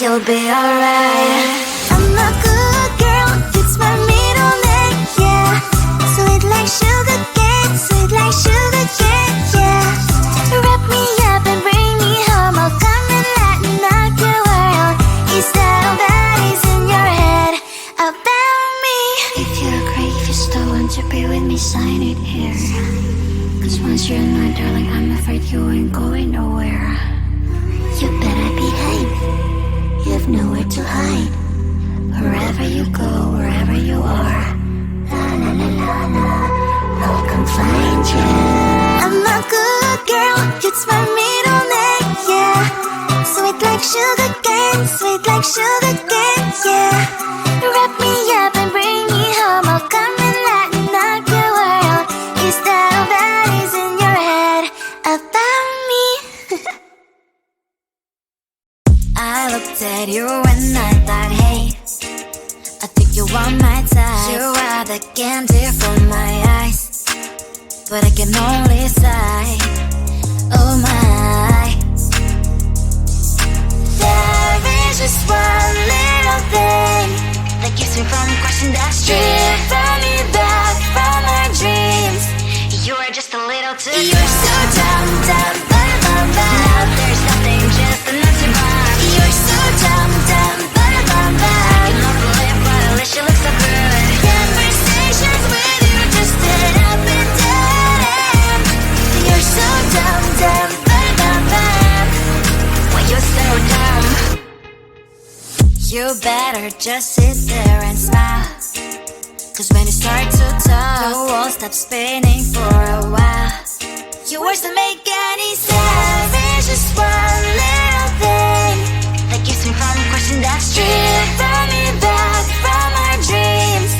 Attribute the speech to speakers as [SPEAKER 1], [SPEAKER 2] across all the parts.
[SPEAKER 1] You'll be alright. I'm a good girl, it's my middle name, yeah. Sweet like sugar cane, sweet like sugar cane, yeah. Wrap me up and bring me home, I'll come and lighten up your world. Is that all that is in your head about me? If you're great, if you still want to be with me, sign it here. Cause once you're mine, darling, I'm afraid you ain't going nowhere. You better behave. You have nowhere to hide. Wherever you go, wherever you are, la la la la la, I'll come find you. I'm a good girl, it's my middle name, yeah. Sweet like sugar cane, sweet like sugar cane, yeah. Wrap me up and bring me home, I'll come and lighten up your world. Is that all that is in your head about me? I looked at you and I thought, hey, I think you are my type. You are the candy from my eyes. but I can only sigh. Oh my. There is just one little thing that keeps me from crossing that street. Drive me back from my dreams. You are just a little too close. You're so dumb, dumb, bum, bum, bum. Now there's nothing, just enough to buy. You're so dumb, dumb, bum, bum, bum. I cannot believe what at least you look so good. Conversations with you just end up in dead. You're so dumb, dumb, bum, bum, bum. Well, you're so dumb. You better just sit there and smile, 'cause when you start to talk, the world stops spinning for a while. Your words don't make any sense. There's just one little thing that keeps me from crossing that street. Throw me back from our dreams.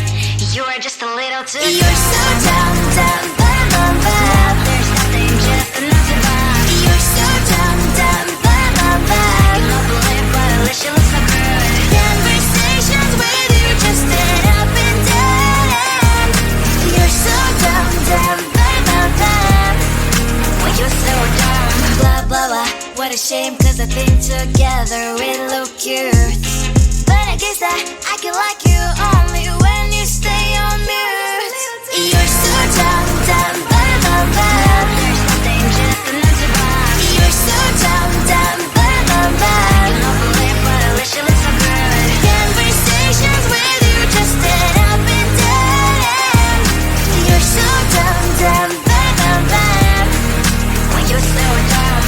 [SPEAKER 1] You are just a little too close. You're so dumb, dumb, bum, bum, bum. Now there's nothing, just enough to buy. You're so dumb, dumb, bum, bum, bum. I cannot believe what at least you look so good. Conversations with you just end up in dead end. You're so dumb, dumb, bum, bum, bum. Well, you're so dumb. Blah, blah, blah. What a shame, 'cause I think together we look cute. But I guess that I can like you only when you stay on mute. You're so dumb, dumb, bum, bum, bum. There's nothing, just enough to buy. You're so dumb, dumb, bum, bum, bum. I cannot believe what at least you look so good. Conversations with you just end up in dead end. You're so dumb, dumb, bum, bum, bum. Well, you're so dumb.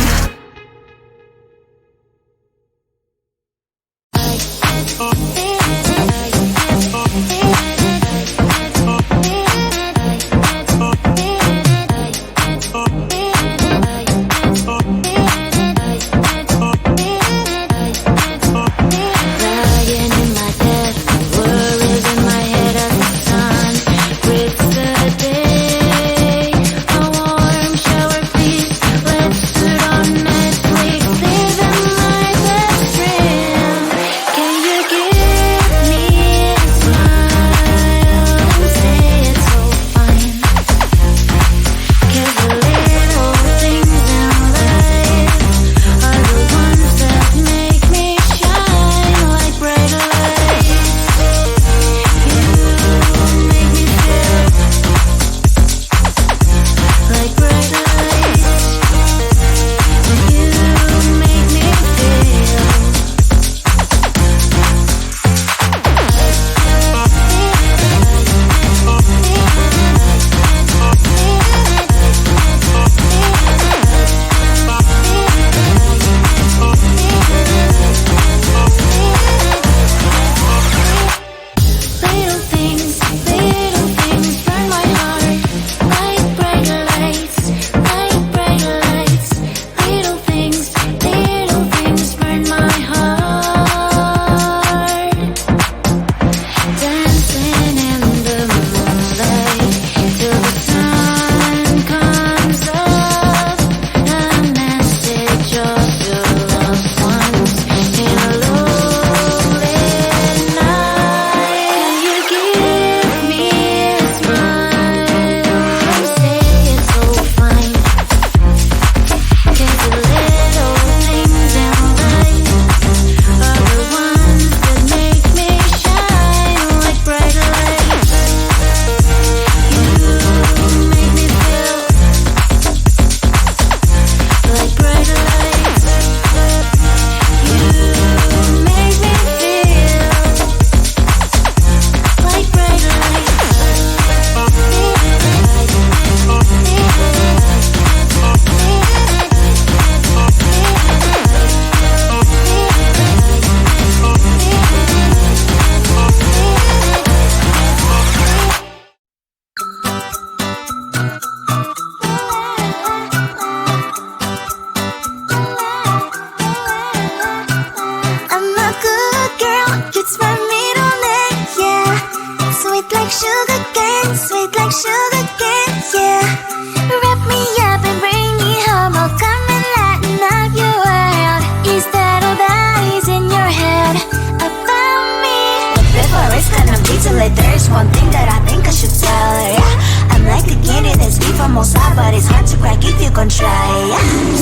[SPEAKER 1] almost out, but it's hard to crack if you can try.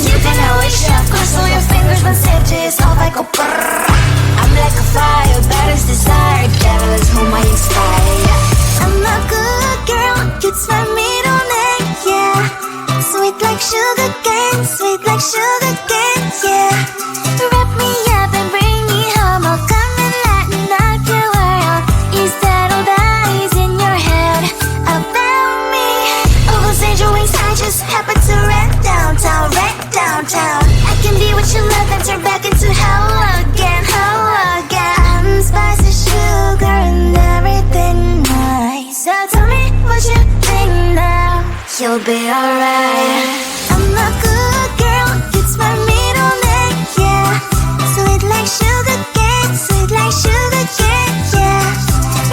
[SPEAKER 1] You can always shove, cross all your fingers when safety is off. I go brrrr. I'm like a fire, battles desire, devil is whom I inspire. I'm a good girl, it's my middle name, yeah. Sweet like sugar cane, sweet like sugar cane, yeah. Wrap me up and bring me home, I'll come and lighten up your world. Is that all that is in your head about me? Oh, those angel wings I just happen to rent downtown, I can be what you love and turn back into hell again, I'm spicy sugar and everything nice. So tell me what you think now, you'll be alright. I'm a good girl, it's my middle name, yeah. Sweet like sugar cane, sweet like sugar cane, yeah.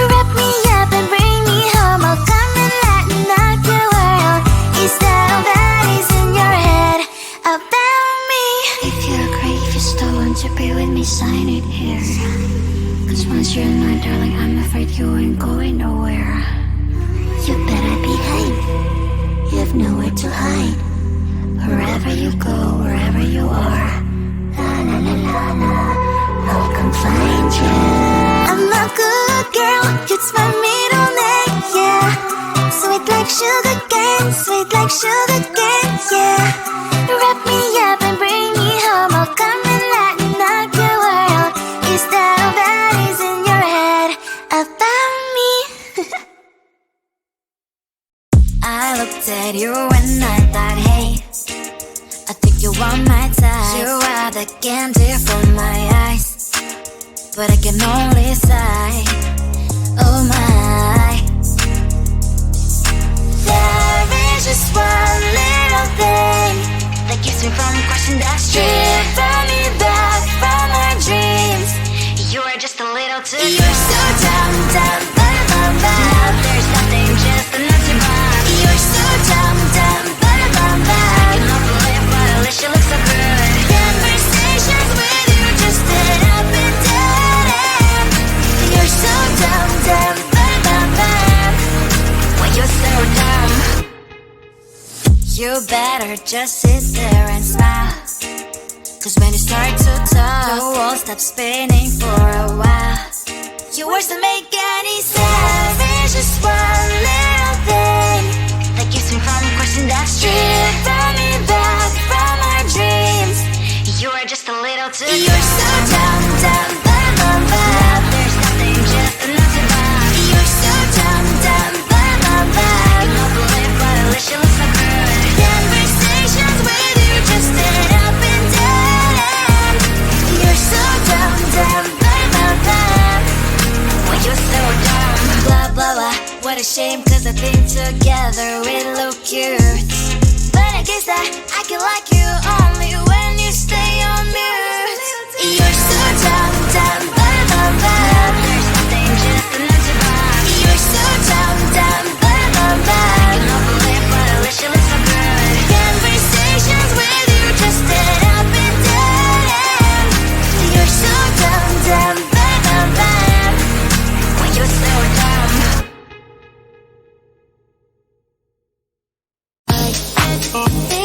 [SPEAKER 1] Wrap me up and bring me home, I'll come and lighten up your world. Is that all that is in your head about me? If you agree, if you still want to be with me, sign it here. Cause once you're mine, darling, I'm afraid you ain't going nowhere. You better behave, you have nowhere to hide. Wherever you go, wherever you are, la la la la la, I'll come find you. I'm a good girl, it's my middle name, yeah. Sweet like sugar cane, sweet like sugar cane, yeah. Wrap me up and bring me home, I'll come and lighten up your world. Is that all that is in your head about me? I looked at you and I thought, hey, I think you are my type. You are the candy from my eyes, but I can only sigh, oh my. There is just one little thing that keeps me from crossing that street. Drive me back from my dreams. You are just a little too good. You're so dumb, dumb, bum, bum. Now there's nothing, just enough to buy. You're so dumb, dumb, bum, bum. I cannot believe but at least you look so good. Conversations with you just end up in dead end. You're so dumb, dumb, bum, bum. When you're so dumb, you better just sit there and smile. Cause when you start to talk, the world stops spinning for a while. Your words don't make any sense. There's just one little thing that keeps me from crossing that street. Bring me back from our dreams. You are just a little too good. You're so dumb, dumb, bum, bum, bum. Now there's nothing, just enough to buy. You're so dumb, dumb, bum, bum, bum. I cannot believe but at least you look so good. Conversations with you just end up in dead end. You're so dumb, dumb, bum, bum, bum. When you're so dumb, blah, blah, blah. What a shame, cause I think together we look cute. But I guess that I can like you only when you stay on mute. You're so dumb, dumb, bum, bum, bum. There's nothing, just enough to buy. You're so dumb, dumb, bum, bum, bum. I cannot believe but at least you look so good. Conversations with you just end up in dead end. You're so dumb, dumb, bum, bum, bum. When you're so dumb. Baby,